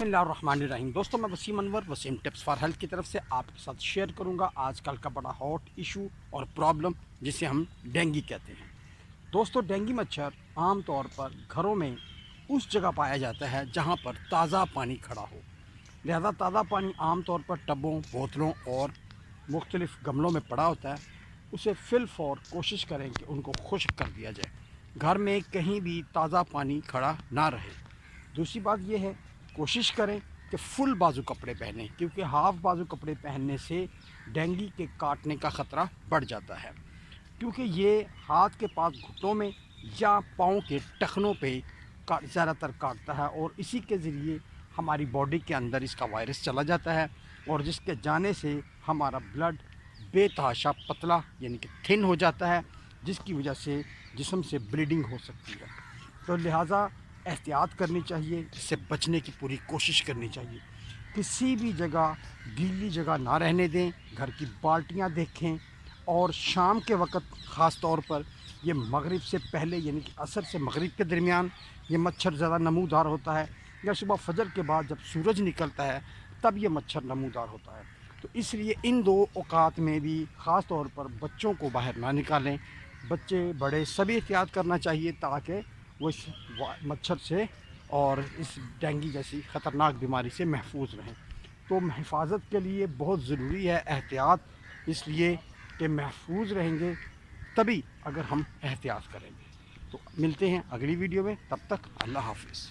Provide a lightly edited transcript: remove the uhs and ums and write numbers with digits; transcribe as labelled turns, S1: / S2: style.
S1: बिस्मिल्लाहिर्रहमानिर्रहीम। दोस्तों, मैं Waseem Anwar Waseem tips for health की तरफ से आपके साथ शेयर करूंगा आजकल का बड़ा हॉट इशू और प्रॉब्लम जिसे हम डेंगू कहते हैं। दोस्तों, डेंगू मच्छर आम तौर पर घरों में उस जगह पाया जाता है जहां पर ताज़ा पानी खड़ा हो। लिहाजा ताज़ा पानी आम तौर पर टबों, बोतलों और मुख्तलिफ़ गमलों में पड़ा होता है। उसे फिल फॉर कोशिश करें कि उनको खुश्क कर दिया जाए। घर में कहीं भी ताज़ा पानी खड़ा ना रहे। दूसरी बात यह है, कोशिश करें कि फुल बाजू कपड़े पहनें, क्योंकि हाफ बाजू कपड़े पहनने से डेंगू के काटने का ख़तरा बढ़ जाता है, क्योंकि ये हाथ के पास घुटनों में या पाँव के टखनों पे ज़्यादातर काटता है और इसी के ज़रिए हमारी बॉडी के अंदर इसका वायरस चला जाता है और जिसके जाने से हमारा ब्लड बेतहाशा पतला यानी कि थिन हो जाता है, जिसकी वजह से जिस्म से ब्लीडिंग हो सकती है। तो लिहाजा एहतियात करनी चाहिए, इससे बचने की पूरी कोशिश करनी चाहिए। किसी भी जगह गीली जगह ना रहने दें, घर की बाल्टियाँ देखें और शाम के वक़्त ख़ास तौर पर ये मगरिब से पहले यानी कि असर से मगरिब के दरमियान ये मच्छर ज़्यादा नमूदार होता है, या सुबह फजर के बाद जब सूरज निकलता है तब ये मच्छर नमूदार होता है। तो इसलिए इन दो औकात में भी ख़ास तौर पर बच्चों को बाहर ना निकालें। बच्चे बड़े सभी एहतियात करना चाहिए ताकि वो इस मच्छर से और इस डेंगू जैसी ख़तरनाक बीमारी से महफूज रहें। तो हिफाजत के लिए बहुत ज़रूरी है एहतियात, इसलिए कि महफूज रहेंगे तभी अगर हम एहतियात करेंगे। तो मिलते हैं अगली वीडियो में, तब तक अल्लाह हाफ़िज़।